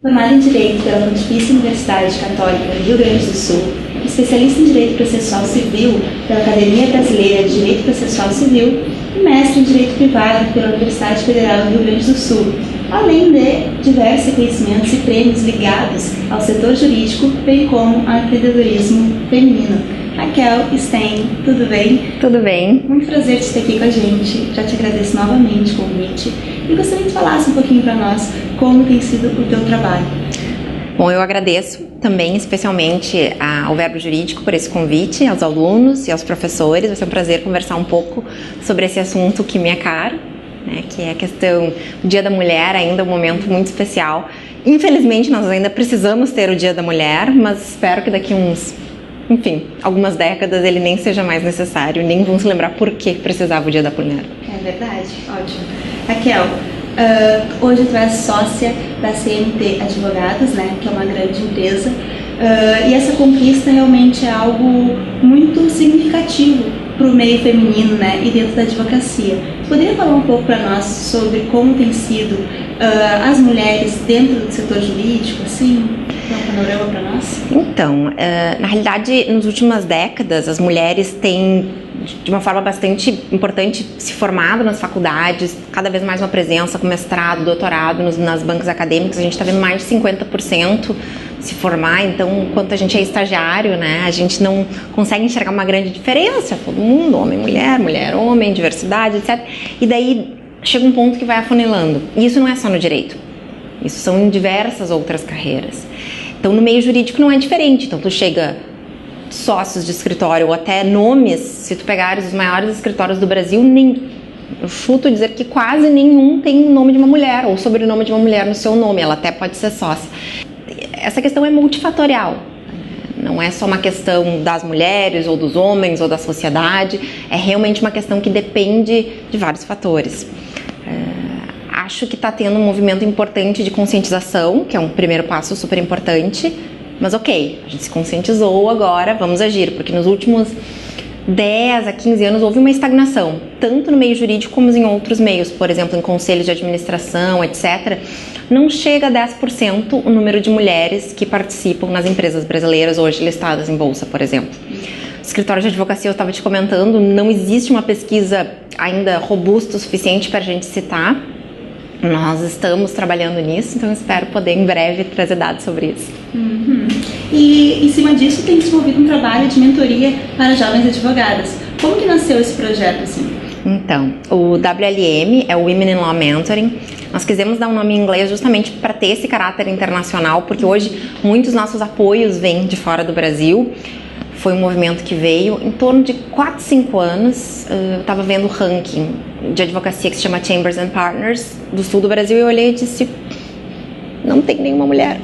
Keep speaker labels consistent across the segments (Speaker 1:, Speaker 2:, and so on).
Speaker 1: Formada em Direito pela Pontifícia Universidade Católica do Rio Grande do Sul, especialista em Direito Processual Civil pela Academia Brasileira de Direito Processual Civil e mestre em Direito Privado pela Universidade Federal do Rio Grande do Sul, além de diversos reconhecimentos e prêmios ligados ao setor jurídico, bem como ao empreendedorismo feminino. Raquel Stein, tudo bem?
Speaker 2: Tudo bem.
Speaker 1: Muito prazer te ter aqui com a gente. Já te agradeço novamente o convite e gostaria que tu falasse um pouquinho para nós como tem sido o teu trabalho.
Speaker 2: Bom, eu agradeço também especialmente ao Verbo Jurídico por esse convite, aos alunos e aos professores. Vai ser um prazer conversar um pouco sobre esse assunto que me é caro, né, que é a questão do Dia da Mulher, ainda um momento muito especial. Infelizmente, nós ainda precisamos ter o Dia da Mulher, mas espero que daqui algumas décadas ele nem seja mais necessário, nem vão se lembrar por que precisava o Dia da Mulher.
Speaker 1: É verdade, ótimo. Raquel, hoje tu és sócia da CMT Advogados, né, que é uma grande empresa, e essa conquista realmente é algo muito significativo para o meio feminino, né, e dentro da advocacia. Poderia falar um pouco para nós sobre como tem sido as mulheres dentro do setor jurídico, assim, um panorama para nós?
Speaker 2: Então, na realidade, nas últimas décadas, as mulheres têm, de uma forma bastante importante, se formado nas faculdades, cada vez mais uma presença com mestrado, doutorado nas bancas acadêmicas. A gente está vendo mais de 50% se formar, então, enquanto a gente é estagiário, né, a gente não consegue enxergar uma grande diferença. Todo mundo, homem, mulher, homem, diversidade, etc. E daí chega um ponto que vai afunilando. E isso não é só no direito. Isso são em diversas outras carreiras. Então, no meio jurídico não é diferente. Então, tu chega sócios de escritório ou até nomes, se tu pegares os maiores escritórios do Brasil, eu chuto dizer que quase nenhum tem o nome de uma mulher ou sobrenome de uma mulher no seu nome. Ela até pode ser sócia. Essa questão é multifatorial. Não é só uma questão das mulheres ou dos homens ou da sociedade. É realmente uma questão que depende de vários fatores. Acho que está tendo um movimento importante de conscientização, que é um primeiro passo super importante, mas ok, a gente se conscientizou, agora vamos agir, porque nos últimos 10 a 15 anos houve uma estagnação, tanto no meio jurídico como em outros meios, por exemplo, em conselhos de administração, etc. Não chega a 10% o número de mulheres que participam nas empresas brasileiras hoje listadas em bolsa, por exemplo. Escritório de advocacia, eu estava te comentando, não existe uma pesquisa ainda robusta o suficiente para a gente citar. Nós estamos trabalhando nisso, então espero poder em breve trazer dados sobre isso.
Speaker 1: Uhum. E em cima disso tem desenvolvido um trabalho de mentoria para jovens advogadas. Como que nasceu esse projeto assim?
Speaker 2: Então, o WLM é o Women in Law Mentoring. Nós quisemos dar um nome em inglês justamente para ter esse caráter internacional, porque hoje muitos nossos apoios vêm de fora do Brasil. Foi um movimento que veio em torno de 4, 5 anos. Eu estava vendo o ranking de advocacia que se chama Chambers and Partners do sul do Brasil e eu olhei e disse: não tem nenhuma mulher.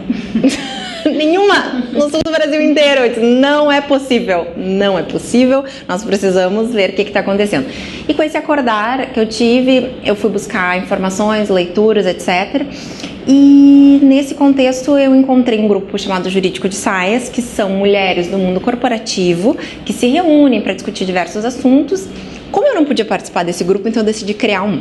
Speaker 2: Nenhuma no sul do Brasil inteiro. Eu disse: não é possível, não é possível, nós precisamos ver o que está acontecendo. E com esse acordar que eu tive, eu fui buscar informações, leituras, etc. E nesse contexto eu encontrei um grupo chamado Jurídico de Saias, que são mulheres do mundo corporativo que se reúnem para discutir diversos assuntos. Como eu não podia participar desse grupo, então eu decidi criar um,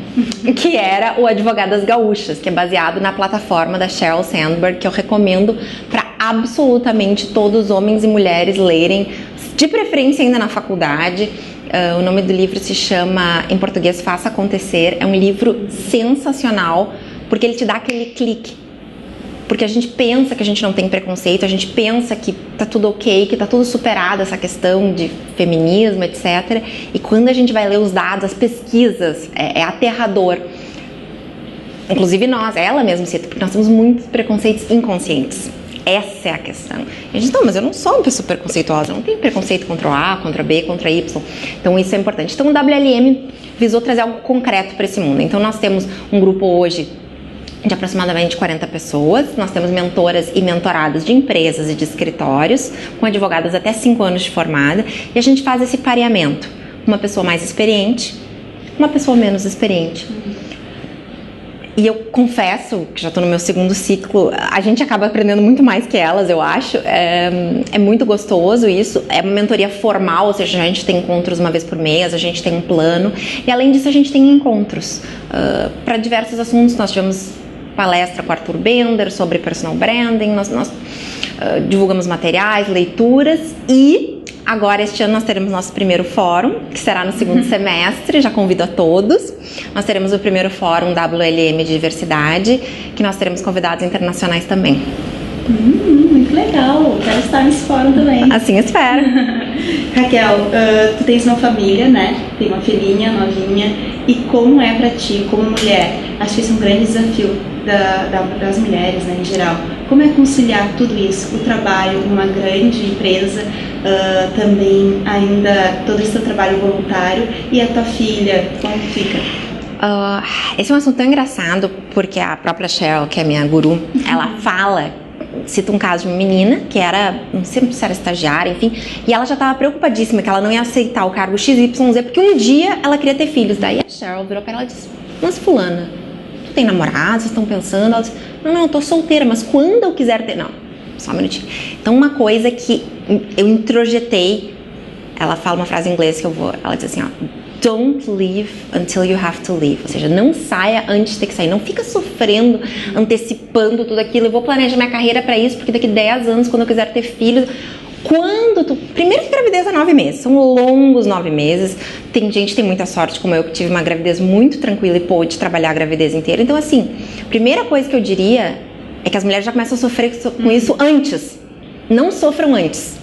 Speaker 2: que era o Advogadas Gaúchas, que é baseado na plataforma da Sheryl Sandberg, que eu recomendo para absolutamente todos os homens e mulheres lerem, de preferência ainda na faculdade. O nome do livro se chama, em português, Faça Acontecer. É um livro sensacional, porque ele te dá aquele clique. Porque a gente pensa que a gente não tem preconceito, a gente pensa que tá tudo ok, que tá tudo superado essa questão de feminismo, etc. E quando a gente vai ler os dados, as pesquisas, é aterrador. Inclusive nós, ela mesma cita, porque nós temos muitos preconceitos inconscientes. Essa é a questão. E a gente, não, mas eu não sou uma pessoa preconceituosa, eu não tenho preconceito contra o A, contra B, contra Y. Então isso é importante. Então o WLM visou trazer algo concreto para esse mundo. Então nós temos um grupo hoje de aproximadamente 40 pessoas. Nós temos mentoras e mentorados de empresas e de escritórios, com advogadas até 5 anos de formada, e a gente faz esse pareamento. Uma pessoa mais experiente, uma pessoa menos experiente. E eu confesso, que já estou no meu segundo ciclo, a gente acaba aprendendo muito mais que elas, eu acho. É muito gostoso isso. É uma mentoria formal, ou seja, a gente tem encontros uma vez por mês, a gente tem um plano. E além disso, a gente tem encontros para diversos assuntos. Nós tivemos palestra com Arthur Bender sobre personal branding, nós divulgamos materiais, leituras e agora este ano nós teremos nosso primeiro fórum, que será no segundo semestre, já convido a todos. Nós teremos o primeiro fórum WLM de diversidade, que nós teremos convidados internacionais também.
Speaker 1: Muito legal, quero estar nesse fórum também.
Speaker 2: Assim espero.
Speaker 1: Raquel, tu tens uma família, né? Tem uma filhinha novinha. E como é pra ti, como mulher? Acho que esse é um grande desafio das mulheres, né, em geral. Como é conciliar tudo isso? O trabalho numa grande empresa, também ainda todo esse teu trabalho voluntário, e a tua filha, como fica?
Speaker 2: Esse é um assunto tão engraçado, porque a própria Cheryl, que é minha guru, ela cita um caso de uma menina que era, não sei se era estagiária, enfim, e ela já estava preocupadíssima que ela não ia aceitar o cargo XYZ, porque um dia ela queria ter filhos. Daí a Cheryl virou para ela e disse: mas fulana, tu tem namorado, vocês estão pensando? Ela disse: não, eu tô solteira, mas quando eu quiser ter... Não, só um minutinho. Então uma coisa que eu introjetei, ela fala uma frase em inglês que ela diz assim, ó: don't leave until you have to leave. Ou seja, não saia antes de ter que sair. Não fica sofrendo, antecipando tudo aquilo. Eu vou planejar minha carreira para isso, porque daqui 10 anos, quando eu quiser ter filhos... Primeiro que gravidez é 9 meses. São longos 9 meses. Tem gente que tem muita sorte, como eu, que tive uma gravidez muito tranquila e pôde trabalhar a gravidez inteira. Então, assim, primeira coisa que eu diria é que as mulheres já começam a sofrer com isso antes. Não sofram antes.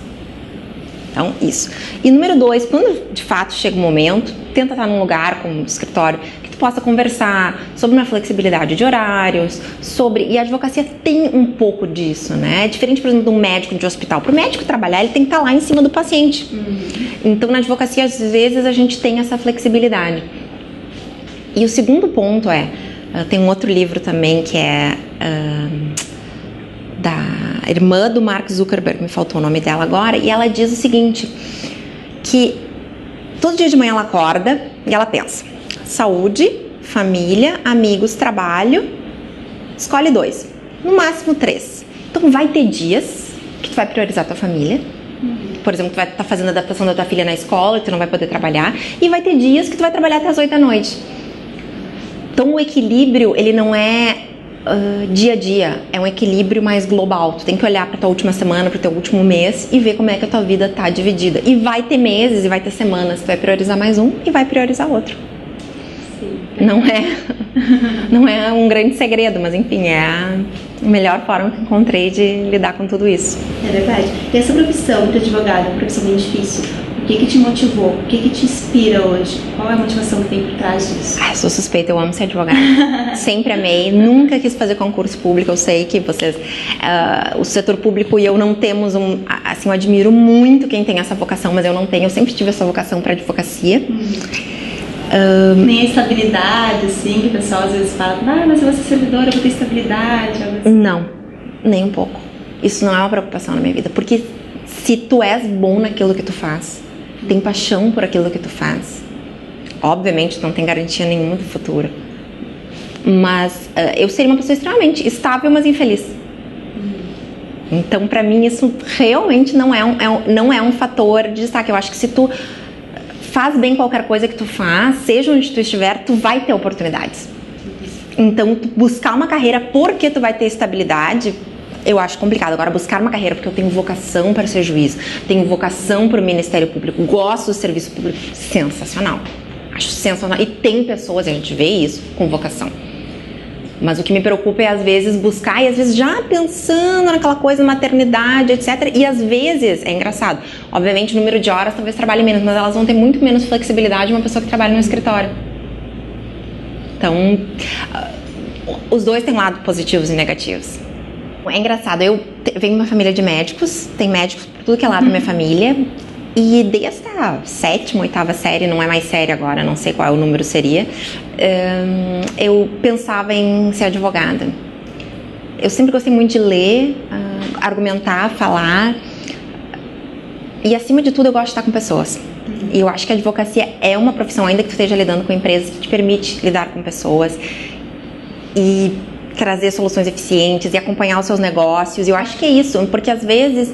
Speaker 2: Então, isso. E número 2, quando de fato chega o momento, tenta estar num lugar como escritório que tu possa conversar sobre uma flexibilidade de horários, e a advocacia tem um pouco disso, né? É diferente, por exemplo, de um médico de hospital. Para o médico trabalhar, ele tem que estar lá em cima do paciente. Então, na advocacia, às vezes, a gente tem essa flexibilidade. E o segundo ponto tem um outro livro também que é... da irmã do Mark Zuckerberg, me faltou o nome dela agora, e ela diz o seguinte, que todo dia de manhã ela acorda e ela pensa: saúde, família, amigos, trabalho, escolhe 2, no máximo 3. Então vai ter dias que tu vai priorizar tua família, por exemplo, tu vai estar fazendo a adaptação da tua filha na escola e tu não vai poder trabalhar, e vai ter dias que tu vai trabalhar até as 8 da noite. Então o equilíbrio, ele não é dia a dia, é um equilíbrio mais global. Tu tem que olhar para tua última semana, para o teu último mês e ver como é que a tua vida tá dividida. E vai ter meses e vai ter semanas, tu vai priorizar mais um e vai priorizar outro. Sim. Não é um grande segredo, mas enfim, é a melhor forma que encontrei de lidar com tudo isso.
Speaker 1: É verdade. E essa profissão de advogado é uma profissão bem difícil. O que te motivou? O que te inspira hoje? Qual é a motivação que tem por trás disso?
Speaker 2: Eu sou suspeita, eu amo ser advogada. Sempre amei, nunca quis fazer concurso público. Eu sei que vocês, o setor público e eu não temos assim, eu admiro muito quem tem essa vocação, mas eu não tenho. Eu sempre tive essa vocação para advocacia.
Speaker 1: Nem a estabilidade, assim, que o pessoal às vezes fala: mas eu vou ser servidora, eu vou ter estabilidade. Assim.
Speaker 2: Não, nem um pouco. Isso não é uma preocupação na minha vida, porque se tu és bom naquilo que tu faz, tem paixão por aquilo que tu faz, obviamente tu não tem garantia nenhuma do futuro, mas eu seria uma pessoa extremamente estável, mas infeliz. Então, pra mim, isso realmente não é um fator de destaque. Eu acho que se tu faz bem qualquer coisa que tu faz, seja onde tu estiver, tu vai ter oportunidades. Então, tu buscar uma carreira porque tu vai ter estabilidade, eu acho complicado. Agora, buscar uma carreira porque eu tenho vocação para ser juiz, tenho vocação para o Ministério Público, gosto do serviço público, sensacional. Acho sensacional. E tem pessoas, a gente vê isso, com vocação. Mas o que me preocupa é, às vezes, buscar e, às vezes, já pensando naquela coisa, maternidade, etc. E, às vezes, é engraçado. Obviamente, o número de horas talvez trabalhe menos, mas elas vão ter muito menos flexibilidade de uma pessoa que trabalha no escritório. Então, os dois têm lados positivos e negativos. É engraçado, eu venho de uma família de médicos, tem médicos por tudo que é lado da minha família, e desde a 7ª, 8ª série, não é mais série agora, não sei qual o número seria, eu pensava em ser advogada. Eu sempre gostei muito de ler, argumentar, falar, e acima de tudo eu gosto de estar com pessoas. E eu acho que a advocacia é uma profissão, ainda que tu esteja lidando com empresas, que te permite lidar com pessoas e trazer soluções eficientes e acompanhar os seus negócios. E eu acho que é isso, porque às vezes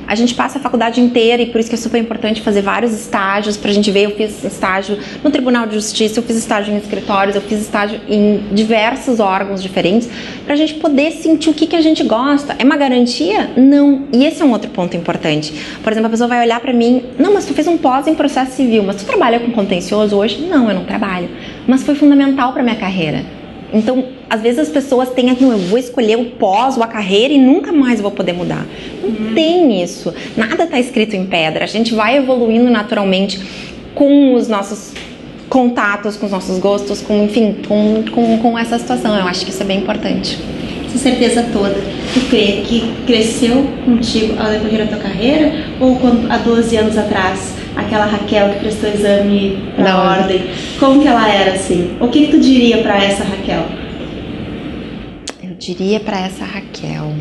Speaker 2: a gente passa a faculdade inteira, e por isso que é super importante fazer vários estágios pra gente ver. Eu fiz estágio no Tribunal de Justiça, eu fiz estágio em escritórios, eu fiz estágio em diversos órgãos diferentes, pra gente poder sentir o que a gente gosta. É uma garantia? Não. E esse é um outro ponto importante. Por exemplo, a pessoa vai olhar pra mim, não, mas tu fez um pós em processo civil, mas tu trabalha com contencioso hoje? Não, eu não trabalho. Mas foi fundamental pra minha carreira. Então, às vezes as pessoas têm aqui, eu vou escolher o pós ou a carreira e nunca mais vou poder mudar. Não tem isso. Nada está escrito em pedra. A gente vai evoluindo naturalmente com os nossos contatos, com os nossos gostos, com essa situação. Eu acho que isso é bem importante.
Speaker 1: Essa certeza toda, tu crê que cresceu contigo ao decorrer da tua carreira? Ou quando, há 12 anos atrás, aquela Raquel que prestou exame pra ordem, como que ela era assim? O que tu diria pra essa Raquel?
Speaker 2: Eu diria pra essa Raquel...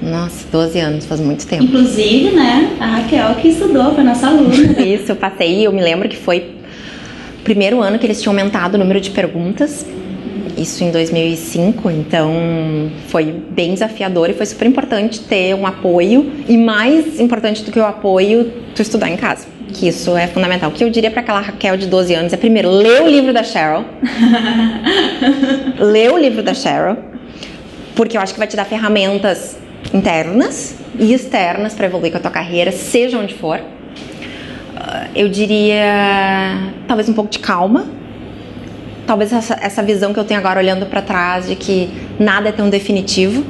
Speaker 2: Nossa, 12 anos, faz muito tempo.
Speaker 1: Inclusive, né, a Raquel que estudou, foi nossa aluna.
Speaker 2: Isso, eu passei, eu me lembro que foi o primeiro ano que eles tinham aumentado o número de perguntas. Isso em 2005, então foi bem desafiador e foi super importante ter um apoio, e mais importante do que o apoio, tu estudar em casa, que isso é fundamental. O que eu diria para aquela Raquel de 12 anos é, primeiro, lê o livro da Sheryl. Lê o livro da Sheryl, porque eu acho que vai te dar ferramentas internas e externas para evoluir com a tua carreira, seja onde for. Eu diria, talvez um pouco de calma. Talvez essa visão que eu tenho agora olhando para trás de que nada é tão definitivo,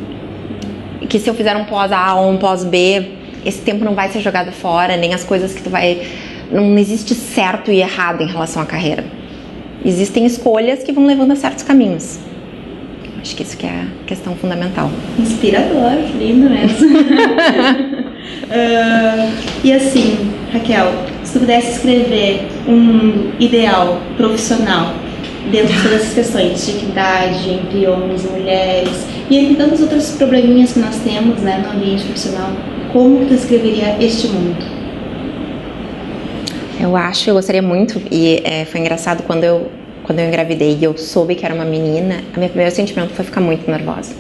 Speaker 2: e que se eu fizer um pós A ou um pós B, esse tempo não vai ser jogado fora, nem as coisas que tu vai... Não existe certo e errado em relação à carreira. Existem escolhas que vão levando a certos caminhos. Acho que isso que é a questão fundamental.
Speaker 1: Inspirador, lindo mesmo. E assim, Raquel, se tu pudesse escrever um ideal profissional dentro de todas essas questões de equidade entre homens e mulheres e entre tantos outros probleminhas que nós temos, né, no ambiente profissional, como tu escreveria este mundo?
Speaker 2: Eu gostaria muito, e foi engraçado quando eu engravidei e eu soube que era uma menina, o meu primeiro sentimento foi ficar muito nervosa,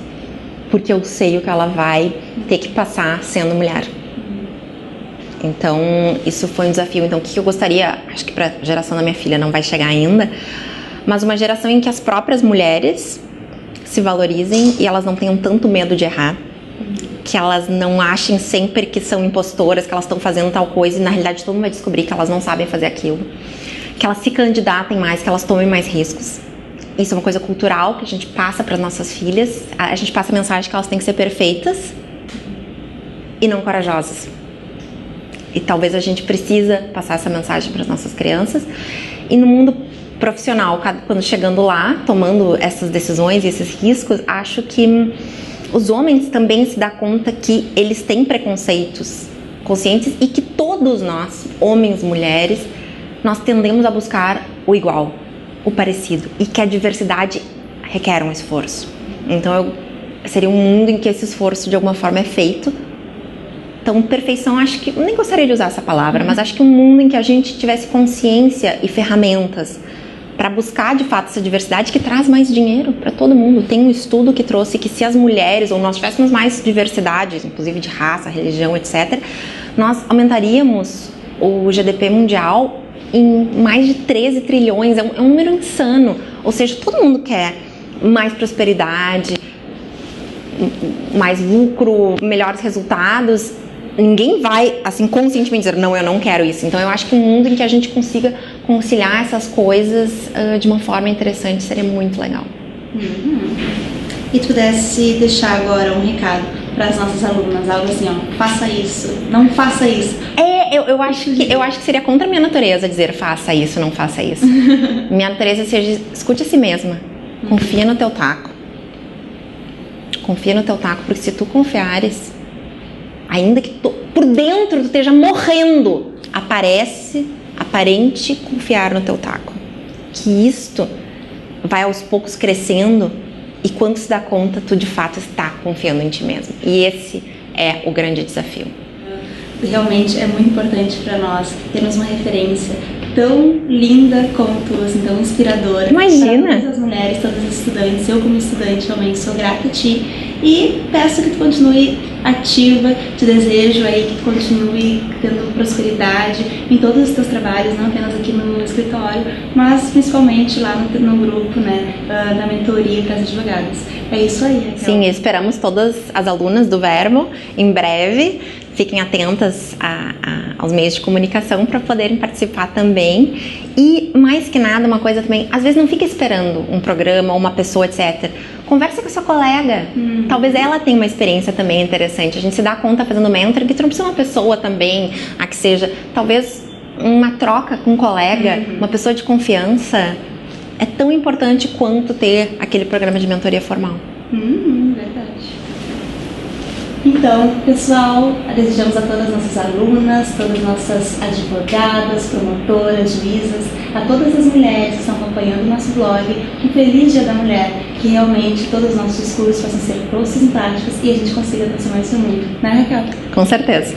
Speaker 2: porque eu sei o que ela vai ter que passar sendo mulher. Então, isso foi um desafio. Então, o que eu gostaria, acho que para a geração da minha filha não vai chegar ainda, mas uma geração em que as próprias mulheres se valorizem e elas não tenham tanto medo de errar, que elas não achem sempre que são impostoras, que elas estão fazendo tal coisa e na realidade todo mundo vai descobrir que elas não sabem fazer aquilo, que elas se candidatem mais, que elas tomem mais riscos. Isso é uma coisa cultural que a gente passa para as nossas filhas, a gente passa a mensagem que elas têm que ser perfeitas e não corajosas. E talvez a gente precisa passar essa mensagem para as nossas crianças. E no mundo profissional, quando chegando lá, tomando essas decisões e esses riscos, acho que os homens também se dão conta que eles têm preconceitos conscientes e que todos nós, homens, mulheres, nós tendemos a buscar o igual, o parecido, e que a diversidade requer um esforço. Então seria um mundo em que esse esforço de alguma forma é feito. Então, perfeição, acho que, nem gostaria de usar essa palavra, mas acho que um mundo em que a gente tivesse consciência e ferramentas para buscar, de fato, essa diversidade que traz mais dinheiro para todo mundo. Tem um estudo que trouxe que se as mulheres, ou nós tivéssemos mais diversidade, inclusive de raça, religião, etc., nós aumentaríamos o GDP mundial em mais de 13 trilhões. É um número insano. Ou seja, todo mundo quer mais prosperidade, mais lucro, melhores resultados. Ninguém vai, assim, conscientemente dizer, não, eu não quero isso. Então, eu acho que um mundo em que a gente consiga conciliar essas coisas de uma forma interessante seria muito legal.
Speaker 1: E tu pudesse deixar agora um recado para as nossas alunas, algo assim, ó, faça isso, não faça isso.
Speaker 2: Eu acho que seria contra a minha natureza dizer faça isso, não faça isso. Minha natureza seja, escute a si mesma, confia no teu taco. Confia no teu taco, porque se tu confiares, ainda que por dentro tu esteja morrendo, aparente confiar no teu taco. Que isto vai aos poucos crescendo e quando se dá conta, tu de fato está confiando em ti mesmo. E esse é o grande desafio.
Speaker 1: Realmente é muito importante para nós termos uma referência tão linda como tu, assim, tão inspiradora.
Speaker 2: Imagina!
Speaker 1: Para todas as mulheres, todas as estudantes, eu como estudante realmente sou grata a ti e peço que tu continue ativa, te desejo aí que tu continue tendo prosperidade em todos os teus trabalhos, não apenas aqui no escritório, mas principalmente lá no grupo, né, da mentoria Casa Advogados. É isso aí, Raquel.
Speaker 2: Sim, esperamos todas as alunas do Verbo em breve. Fiquem atentas aos meios de comunicação para poderem participar também. E, mais que nada, uma coisa também, às vezes não fica esperando um programa ou uma pessoa, etc. Conversa com a sua colega. Talvez ela tenha uma experiência também interessante. A gente se dá conta fazendo mentoring que tu não precisa uma pessoa também, a que seja, talvez uma troca com um colega, uma pessoa de confiança. É tão importante quanto ter aquele programa de mentoria formal.
Speaker 1: Verdade. Então, pessoal, desejamos a todas as nossas alunas, todas as nossas advogadas, promotoras, juízas, a todas as mulheres que estão acompanhando o nosso blog, um feliz Dia da Mulher, que realmente todos os nossos discursos possam ser postos em práticas e a gente consiga transformar esse mundo, né, Raquel?
Speaker 2: Com certeza.